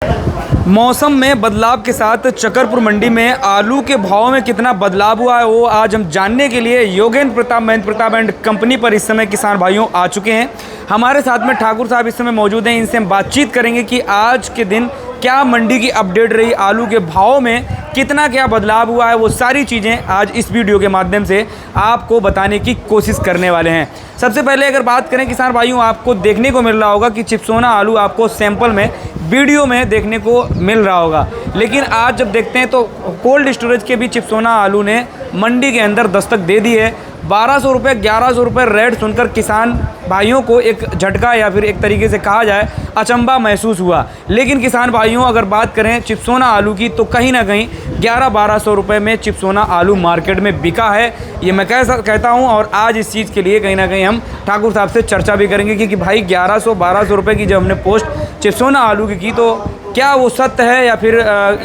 मौसम में बदलाव के साथ चकरपुर मंडी में आलू के भाव में कितना बदलाव हुआ है वो आज हम जानने के लिए योगेंद्र प्रताप महेंद्र प्रताप एंड कंपनी पर इस समय किसान भाइयों आ चुके हैं। हमारे साथ में ठाकुर साहब इस समय मौजूद हैं। इनसे हम बातचीत करेंगे कि आज के दिन क्या मंडी की अपडेट रही, आलू के भाव में कितना क्या बदलाव हुआ है, वो सारी चीज़ें आज इस वीडियो के माध्यम से आपको बताने की कोशिश करने वाले हैं। सबसे पहले अगर बात करें किसान भाइयों, आपको देखने को मिल रहा होगा कि चिप्सोना आलू आपको सैंपल में वीडियो में देखने को मिल रहा होगा, लेकिन आज जब देखते हैं तो कोल्ड स्टोरेज के भी चिप्सोना आलू ने मंडी के अंदर दस्तक दे दी है। 1200 रुपये 1100 रुपये रेट सुनकर किसान भाइयों को एक झटका या फिर एक तरीके से कहा जाए अचंभा महसूस हुआ। लेकिन किसान भाइयों अगर बात करें चिप्सोना आलू की तो कहीं ना कहीं 1100-1200 रुपये में चिप्सोना आलू मार्केट में बिका है, ये मैं कहता हूं। और आज इस चीज़ के लिए कहीं ना कहीं हम ठाकुर साहब से चर्चा भी करेंगे कि भाई 1100-1200 रुपये की जब हमने पोस्ट चिप्सोना आलू की तो क्या वो सत्य है या फिर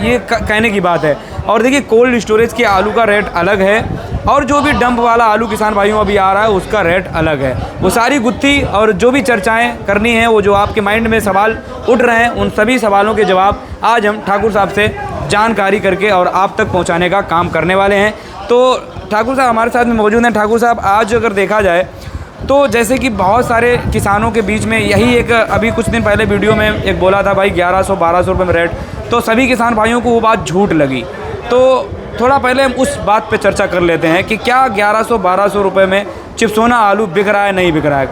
ये कहने की बात है। और देखिए कोल्ड स्टोरेज के आलू का रेट अलग है और जो भी डंप वाला आलू किसान भाइयों अभी आ रहा है उसका रेट अलग है। वो सारी गुत्थी और जो भी चर्चाएं करनी है, वो जो आपके माइंड में सवाल उठ रहे हैं, उन सभी सवालों के जवाब आज हम ठाकुर साहब से जानकारी करके और आप तक पहुंचाने का काम करने वाले हैं। तो ठाकुर साहब हमारे साथ में मौजूद हैं। ठाकुर साहब आज अगर देखा जाए तो जैसे कि बहुत सारे किसानों के बीच में यही एक अभी कुछ दिन पहले वीडियो में एक बोला था भाई 1100-1200 रुपये में रेट, तो सभी किसान भाइयों को वो बात झूठ लगी। तो थोड़ा पहले हम उस बात पे चर्चा कर लेते हैं कि क्या 1100-1200 रुपये में चिप्सोना आलू बिक रहा है, नहीं बिक रहा है।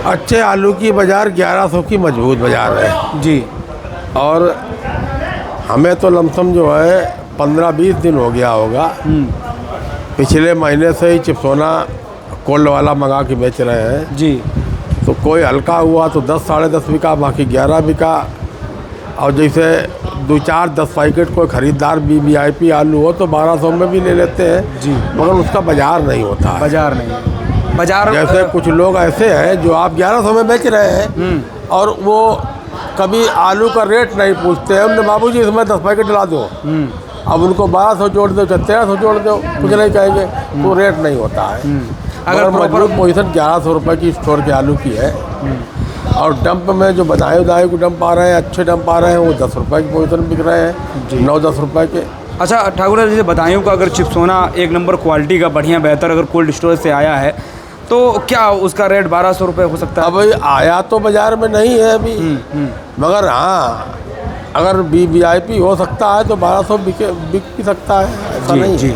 अच्छे आलू की बाज़ार 1100 की मजबूत बाज़ार है जी। और हमें तो लमसम जो है 15-20 दिन हो गया होगा, पिछले महीने से ही चिप्सोना कोल्ड वाला मंगा के बेच रहे हैं जी। तो कोई हल्का हुआ तो 10-10.5 बिका, बाकी 11 बिका। और जैसे 2-4-10 पैकेट कोई ख़रीदार VIP आलू हो तो 1200 में भी ले लेते हैं जी, मगर उसका बाज़ार नहीं होता है। बाज़ार नहीं, बाज़ार जैसे कुछ लोग ऐसे हैं जो आप 1100 में बेच रहे हैं और वो कभी आलू का रेट नहीं पूछते हैं। उन्होंने बाबूजी इसमें 10 पैकेट डला दो, अब उनको 1200 जोड़ दो, 1300 जोड़ दो, कुछ नहीं कहेंगे, तो रेट नहीं होता है। अगर मजबूत पोजीशन 1100 रुपये की स्टोर के आलू की है और डंप में जो बधाई उदाई को डंप आ रहे हैं, अच्छे डंप आ रहे हैं, वो 10 रुपये की पोजीशन बिक रहे हैं, 9-10 रुपये के। अच्छा ठाकुर साहब, जैसे बधाइयों का अगर चिप्सोना एक नंबर क्वालिटी का बढ़िया बेहतर अगर कोल्ड स्टोरेज से आया है तो क्या उसका रेट 1200 रुपये हो सकता है? अब आया तो बाज़ार में नहीं है अभी, मगर हाँ अगर VIP हो सकता है तो 1200 बिक भी सकता है, ऐसा नहीं जी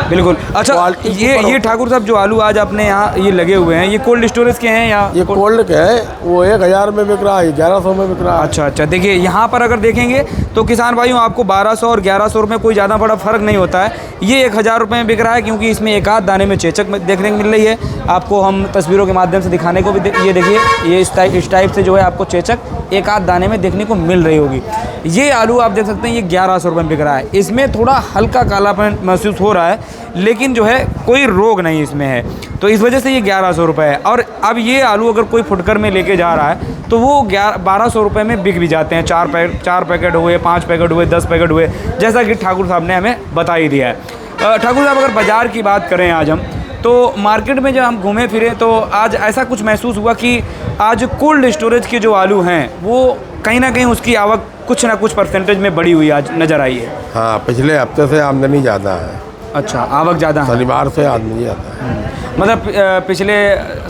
बिल्कुल। अच्छा ये ठाकुर साहब जो आलू आज अपने यहाँ ये लगे हुए हैं, ये कोल्ड स्टोरेज के हैं या ये कोल्ड के हैं? वो 1000 में बिक रहा है, 1100 में बिक रहा है। अच्छा, देखिए यहाँ पर अगर देखेंगे तो किसान भाइयों आपको 1200 और 1100 रुपये कोई ज़्यादा बड़ा फ़र्क नहीं होता है। ये 1000 रुपये में बिक रहा है क्योंकि इसमें एक आध दाने में चेचक देखने को मिल रही है। आपको हम तस्वीरों के माध्यम से दिखाने को भी ये देखिए, ये इस टाइप से जो है आपको चेचक एक आध दाने में देखने को मिल रही होगी। ये आलू आप देख सकते हैं, ये 1100 रुपये में बिक रहा है। इसमें थोड़ा हल्का कालापन महसूस हो रहा है, लेकिन जो है कोई रोग नहीं इसमें है, तो इस वजह से ये 1100 रुपये है। और अब ये आलू अगर कोई फुटकर में लेके जा रहा है तो वो 1200 रुपये में बिक भी जाते हैं। 4 पैकेट हुए, 5 पैकेट हुए, 10 पैकेट हुए, जैसा कि ठाकुर साहब ने हमें बता ही दिया है। ठाकुर साहब अगर बाज़ार की बात करें आज हम, तो मार्केट में जब हम घूमे फिरे तो आज ऐसा कुछ महसूस हुआ कि आज कोल्ड स्टोरेज के जो आलू हैं वो कहीं ना कहीं उसकी आवक कुछ ना कुछ परसेंटेज में बढ़ी हुई आज नज़र आई है। हाँ, पिछले हफ्ते से आमदनी ज़्यादा है। अच्छा, आवक ज़्यादा है, शनिवार से आमदनी ज़्यादा है। मतलब पिछले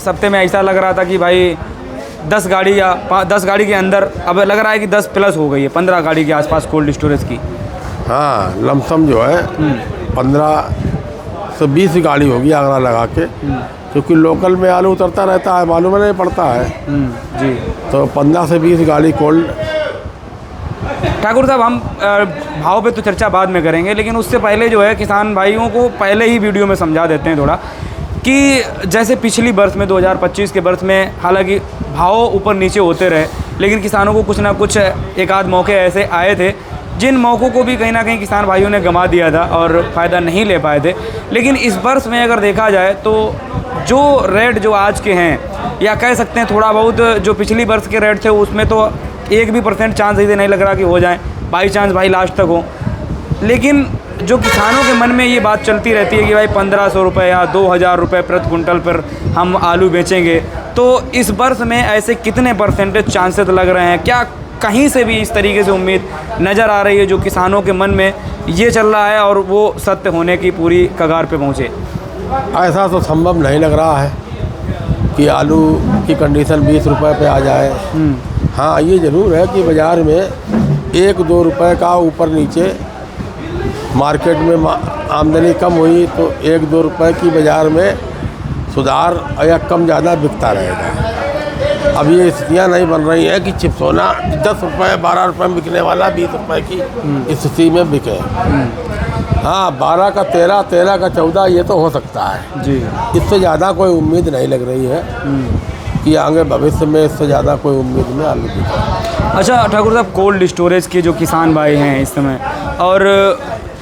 हफ्ते में ऐसा लग रहा था कि भाई 10 गाड़ी या 10 गाड़ी के अंदर, अब लग रहा है कि 10 प्लस हो गई है, 15 गाड़ी के आसपास कोल्ड स्टोरेज की। हाँ, लमसम जो है 15 से 20 गाड़ी होगी आगरा लगा के, क्योंकि लोकल में आलू उतरता रहता है, मालूम नहीं पड़ता है जी। तो 15 से 20 गाड़ी कोल्ड। ठाकुर साहब हम भाव पे तो चर्चा बाद में करेंगे, लेकिन उससे पहले जो है किसान भाइयों को पहले ही वीडियो में समझा देते हैं थोड़ा कि जैसे पिछली बरस में 2025 के बरस में हालांकि भाव ऊपर नीचे होते रहे, लेकिन किसानों को कुछ ना कुछ एक आध मौके ऐसे आए थे जिन मौक़ों को भी कहीं ना कहीं किसान भाइयों ने गंवा दिया था और फ़ायदा नहीं ले पाए थे। लेकिन इस वर्ष में अगर देखा जाए तो जो रेट जो आज के हैं, या कह सकते हैं थोड़ा बहुत जो पिछली वर्ष के रेट थे उसमें तो 1% चांस ऐसे नहीं लग रहा कि हो जाए, बाई चांस भाई लास्ट तक हो। लेकिन जो किसानों के मन में ये बात चलती रहती है कि भाई 1500 रुपये या 2000 रुपये प्रति कुंटल पर हम आलू बेचेंगे, तो इस वर्ष में ऐसे कितने परसेंटेज चांसेस लग रहे हैं, क्या कहीं से भी इस तरीके से उम्मीद नज़र आ रही है जो किसानों के मन में ये चल रहा है और वो सत्य होने की पूरी कगार पे पहुँचे? ऐसा तो संभव नहीं लग रहा है कि आलू की कंडीशन 20 रुपए पे आ जाए। हाँ, ये ज़रूर है कि बाज़ार में 1-2 रुपए का ऊपर नीचे मार्केट में आमदनी कम हुई तो 1-2 रुपए की बाज़ार में सुधार या कम ज़्यादा बिकता रहेगा। अब ये स्थितियाँ नहीं बन रही हैं कि चिप्सोना 10 रुपये 12 रुपये में बिकने वाला 20 रुपये की स्थिति में बिके। हाँ, 12 का 13, 13 का 14 ये तो हो सकता है जी। इससे ज़्यादा कोई उम्मीद नहीं लग रही है कि आगे भविष्य में इससे ज़्यादा कोई उम्मीद में आलू बिके। अच्छा ठाकुर साहब, कोल्ड स्टोरेज के जो किसान भाई हैं इस समय, और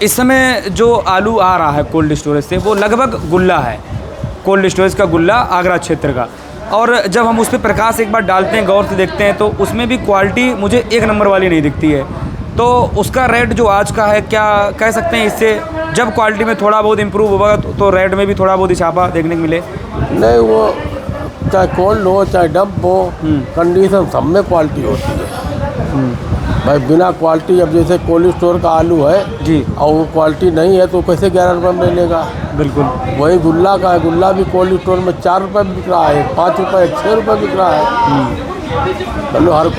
इस समय जो आलू आ रहा है कोल्ड स्टोरेज से वो लगभग गुल्ला है, कोल्ड स्टोरेज का गुल्ला आगरा क्षेत्र का। और जब हम उस पर प्रकाश एक बार डालते हैं, गौर से देखते हैं तो उसमें भी क्वालिटी मुझे 1 नंबर वाली नहीं दिखती है। तो उसका रेट जो आज का है, क्या कह सकते हैं इससे जब क्वालिटी में थोड़ा बहुत इम्प्रूव होगा तो रेट में भी थोड़ा बहुत इजाफा देखने को मिले? नहीं, वो चाहे कोल्ड हो चाहे डंप हो, कंडीशन सब में क्वालिटी होती है भाई। बिना क्वालिटी, अब जैसे कोल्ड स्टोर का आलू है जी और वो क्वालिटी नहीं है तो कैसे 11 रुपये में लेगा? बिल्कुल। वही गुल्ला का है, गुल्ला भी कोल्ड स्टोर में 4 रुपये में बिक रहा है, 5 रुपये 6 रुपये बिक रहा है। मतलब हर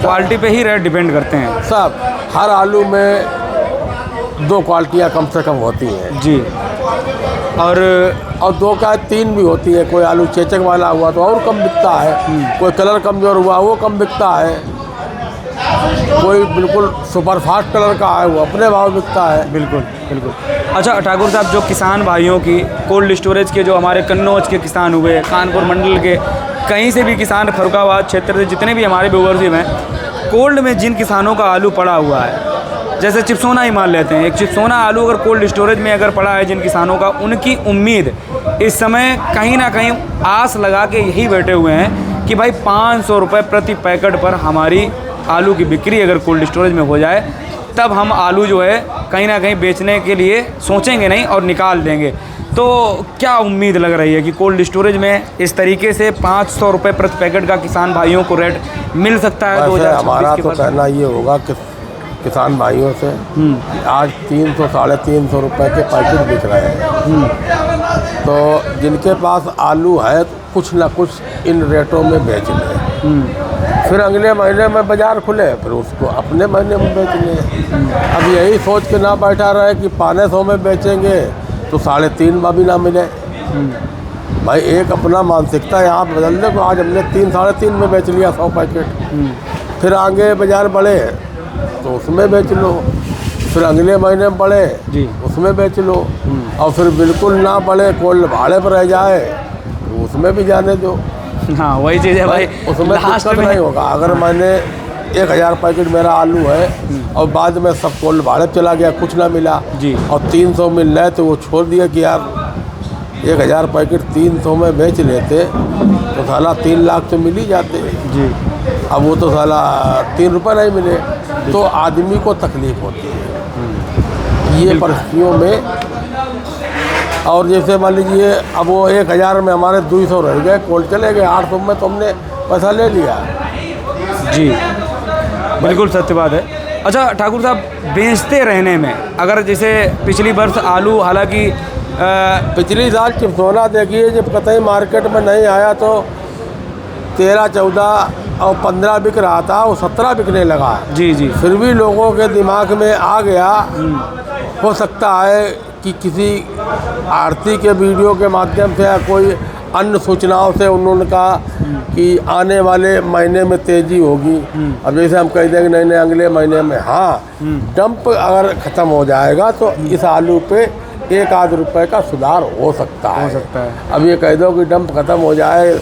क्वालिटी पे ही रेट डिपेंड करते हैं सब। हर आलू में 2 क्वालिटियाँ कम से कम होती हैं जी। और 2 का 3 भी होती है। कोई आलू चेचक वाला हुआ तो और कम बिकता है, कोई कलर कमज़ोर हुआ वो कम बिकता है, कोई बिल्कुल सुपर फास्ट कलर का है वो अपने भाव बिकता है। बिल्कुल बिल्कुल। अच्छा ठाकुर साहब, जो किसान भाइयों की कोल्ड स्टोरेज के, जो हमारे कन्नौज के किसान हुए, कानपुर मंडल के, कहीं से भी किसान, फर्रुखाबाद क्षेत्र से जितने भी हमारे व्यूअर्स हैं, कोल्ड में जिन किसानों का आलू पड़ा हुआ है, जैसे चिप्सोना ही मान लेते हैं, एक चिप्सोना आलू अगर कोल्ड स्टोरेज में अगर पड़ा है जिन किसानों का, उनकी उम्मीद इस समय कहीं ना कहीं आस लगा के यही बैठे हुए हैं कि भाई 500 रुपये प्रति पैकेट पर हमारी आलू की बिक्री अगर कोल्ड स्टोरेज में हो जाए तब हम आलू जो है कहीं ना कहीं बेचने के लिए सोचेंगे नहीं और निकाल देंगे। तो क्या उम्मीद लग रही है कि कोल्ड स्टोरेज में इस तरीके से 500 रुपये प्रति पैकेट का किसान भाइयों को रेट मिल सकता है? 2026 हमारा तो कहना ये होगा कि किसान भाइयों से आज 300 साढ़े 300 रुपये के पैकेट बिक रहे हैं, तो जिनके पास आलू है कुछ ना कुछ इन रेटों में बेच लें, फिर अगले महीने में बाज़ार खुले फिर उसको अपने महीने में बेच लें। अब यही सोच के ना बैठा रहे कि 500 में बेचेंगे तो 350 में भी ना मिले। भाई एक अपना मानसिकता यहाँ बदल दे तो आज हमने 3 साढ़े 3 में बेच लिया 100 पैकेट, फिर आगे बाज़ार बढ़े तो उसमें बेच लो, फिर अगले महीने में बढ़े जी उसमें बेच लो, और फिर बिल्कुल ना बढ़े कोल्ड भाड़े पर रह जाए तो उसमें भी जाने दो। हाँ, वही चीज़ है भाई, उसमें लास्ट दिक्कत में नहीं होगा। अगर मैंने 1000 पैकेट मेरा आलू है और बाद में सब कोल्ड भाड़े चला गया, कुछ ना मिला जी, और 300 मिल रहा है तो वो छोड़ दिया कि यार 1000 पैकेट 300 में बेच लेते तो साला 3 लाख तो मिल ही जाते जी। अब वो तो साला 3 रुपये नहीं मिले तो आदमी को तकलीफ होती है ये परिस्थितियों में। और जैसे मान लीजिए अब वो 1000 में हमारे 200 रह गए, कोल्ड चले गए, 800 में तो हमने पैसा ले लिया जी। बिल्कुल सत्य बात है। अच्छा ठाकुर साहब, बेचते रहने में अगर जैसे पिछली वर्ष आलू, हालांकि पिछली साल चिप्सोना देखिए जब कतई मार्केट में नहीं आया तो 13, 14 और 15 बिक रहा था, वो 17 बिकने लगा जी जी। फिर भी लोगों के दिमाग में आ गया, हो सकता है कि किसी आरती के वीडियो के माध्यम से या कोई अन्य सूचनाओं से उन्होंने कहा कि आने वाले महीने में तेज़ी होगी। अब जैसे हम कह देंगे नहीं नहीं अगले महीने में, हाँ डंप अगर ख़त्म हो जाएगा तो इस आलू पे 1-8 रुपये का सुधार हो सकता है। अब ये कह दो कि डंप ख़त्म हो जाए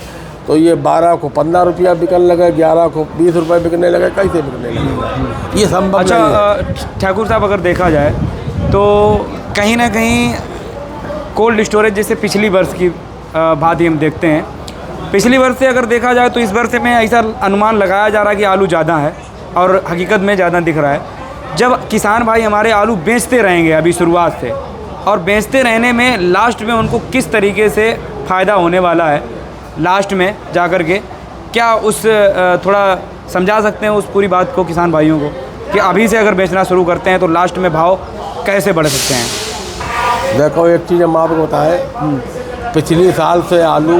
तो ये 12 को 15 रुपया बिकने लगे, 11 को 20 रुपये बिकने लगे, कैसे बिकने लगेगा? ये संभव नहीं है। अच्छा ठाकुर साहब, अगर देखा जाए तो कहीं ना कहीं कोल्ड स्टोरेज जैसे पिछली वर्ष की बात ही हम देखते हैं, पिछली वर्ष से अगर देखा जाए तो इस वर्ष में ऐसा अनुमान लगाया जा रहा है कि आलू ज़्यादा है और हकीकत में ज़्यादा दिख रहा है। जब किसान भाई हमारे आलू बेचते रहेंगे अभी शुरुआत से, और बेचते रहने में लास्ट में उनको किस तरीके से फ़ायदा होने वाला है, लास्ट में जाकर के क्या उस थोड़ा समझा सकते हैं उस पूरी बात को किसान भाइयों को कि अभी से अगर बेचना शुरू करते हैं तो लास्ट में भाव कैसे बढ़ सकते हैं? देखो एक चीज़ हम आपको बताएं, पिछले साल से आलू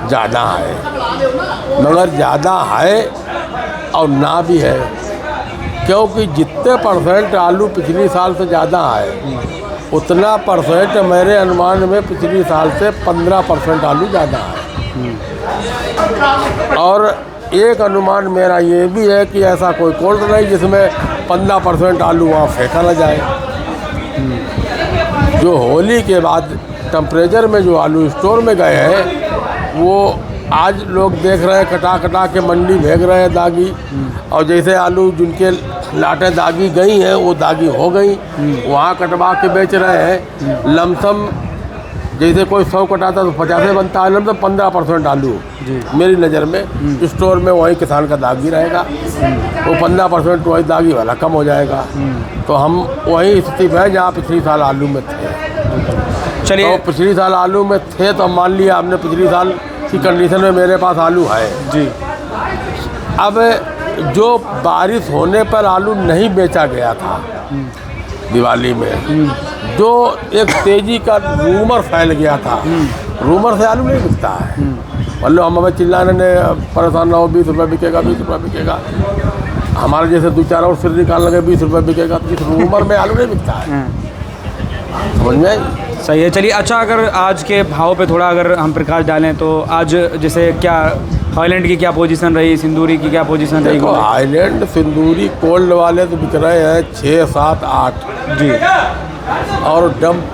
ज़्यादा है, मगर ज़्यादा है और ना भी है, क्योंकि जितने परसेंट आलू पिछले साल से ज़्यादा है उतना परसेंट मेरे अनुमान में पिछले साल से 15% आलू ज़्यादा है। और एक अनुमान मेरा ये भी है कि ऐसा कोई कोल्ड नहीं जिसमें 15% आलू वहाँ फेंका न जाए। जो होली के बाद टेम्परेचर में जो आलू स्टोर में गए हैं वो आज लोग देख रहे हैं, कटा कटा के मंडी भेज रहे हैं दागी। और जैसे आलू जिनके लाटें दागी गई हैं वो दागी हो गई, वहाँ कटवा के बेच रहे हैं। लमसम जैसे कोई 100 कटाता तो 50 बनता है, लमसम 15% आलू मेरी नज़र में स्टोर में वही किसान का दागी रहेगा, वो 15% वही दागी वाला कम हो जाएगा। तो हम वही स्थिति में है जहाँ पिछले साल आलू में थे। चलिए, तो पिछले साल आलू में थे तो मान लिया हमने पिछले साल की कंडीशन में मेरे पास आलू है जी। अब जो बारिश होने पर आलू नहीं बेचा गया था दिवाली में, जो एक तेज़ी का रूमर फैल गया था, रूमर से आलू नहीं बिकता है। मतलब हम हमें चिल्लाने ने परेशान ना हो, 20 रुपये बिकेगा, 20 रुपये बिकेगा, हमारे जैसे 2-4 और सिर निकाल लगे 20 रुपये बिकेगा, तो इस रूमर में आलू नहीं बिकता है। समझ में आई? सही है। चलिए, अच्छा अगर आज के भाव पे थोड़ा अगर हम प्रकाश डालें तो आज जैसे क्या हाईलैंड की क्या पोजीशन रही, सिंदूरी की क्या पोजीशन रही? देखो हाईलैंड सिंदूरी कोल्ड वाले तो बिक रहे हैं 6, 7, 8 जी, और डंप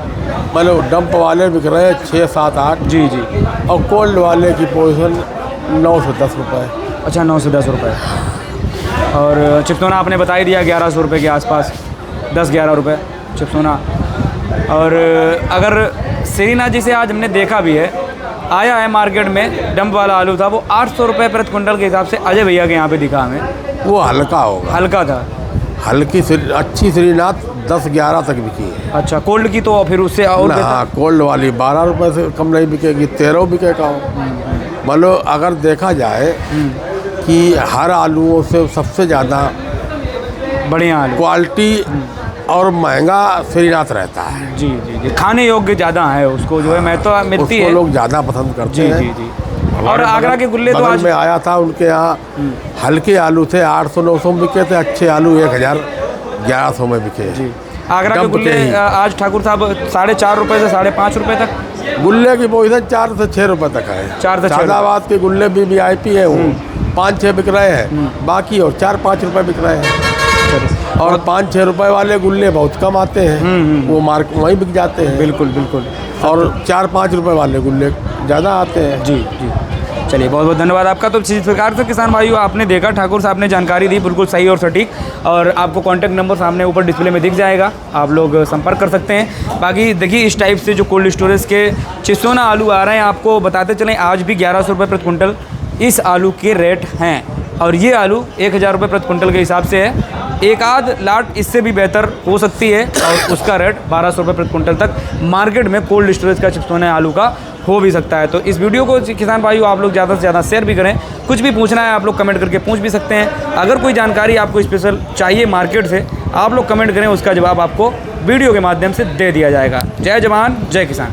मतलब डंप वाले बिक रहे हैं 6, 7, 8 जी जी। और कोल्ड वाले की पोजीशन 9 से 10 रुपये। अच्छा, 9 से 10 रुपये। और चिप्सोना आपने बता ही दिया 1100 रुपये के आसपास, 10-11 रुपये चिप्सोना। और अगर श्रीनाथ जी से आज हमने देखा भी है, आया है मार्केट में डंप वाला आलू था, वो 800 रुपये प्रति क्विंटल के हिसाब से अजय भैया के यहाँ पे दिखा हमें। वो हल्का होगा, हल्का था, हल्की अच्छी श्रीनाथ 10-11 तक बिकी है। अच्छा, कोल्ड की तो फिर उससे और हाँ, कोल्ड वाली 12 रुपये से कम नहीं बिकेगी, 13 बिकेगा। मतलब अगर देखा जाए कि हर आलूओं से सबसे ज़्यादा बढ़िया आलू क्वालिटी और महंगा श्रीनाथ रहता है। जी जी जी, खाने योग्य ज़्यादा है, उसको जो है मैं तो मिलती है, लोग ज़्यादा पसंद करते जी हैं। जी जी। और आगरा के गुल्ले तो आज में आया था, उनके यहाँ हल्के आलू थे 800-900 में बिके थे, अच्छे आलू 1000-1100 में बिके। जी, आगरा के गुल्ले आज ठाकुर साहब 4.5 रुपये से 5.5 रुपये तक गुल्ले की पोजीशन 4 से 6 रुपये तक है। 4 से 6 शादाबाद के गुल्ले भी VIP है, वो 5-6 बिक रहे हैं, बाकी और 4-5 रुपये बिक रहे हैं। और 5-6 रुपये वाले गुल्ले बहुत कम आते हैं, वो मार्क वहीं बिक जाते हैं। बिल्कुल बिल्कुल। और 4-5 रुपये वाले गुल्ले ज़्यादा आते हैं। जी जी। चलिए, बहुत बहुत धन्यवाद आपका। तो इसी प्रकार से किसान भाइयों आपने देखा, ठाकुर साहब ने जानकारी दी बिल्कुल सही और सटीक, और आपको कॉन्टैक्ट नंबर सामने ऊपर डिस्प्ले में दिख जाएगा, आप लोग संपर्क कर सकते हैं। बाकी देखिए, इस टाइप से जो कोल्ड स्टोरेज के चिप्सोना आलू आ रहे हैं, आपको बताते चलें आज भी 1100 रुपये प्रति क्विंटल इस आलू के रेट हैं, और ये आलू 1000 रुपये प्रति क्विंटल के हिसाब से है। एक आध लाट इससे भी बेहतर हो सकती है, और उसका रेट 1200 रुपये प्रति क्विंटल तक मार्केट में कोल्ड स्टोरेज का चिप्सोना आलू का हो भी सकता है। तो इस वीडियो को किसान भाइयों आप लोग ज़्यादा से ज़्यादा शेयर भी करें, कुछ भी पूछना है आप लोग कमेंट करके पूछ भी सकते हैं। अगर कोई जानकारी आपको स्पेशल चाहिए मार्केट से, आप लोग कमेंट करें, उसका जवाब आपको वीडियो के माध्यम से दे दिया जाएगा। जय जवान जय किसान।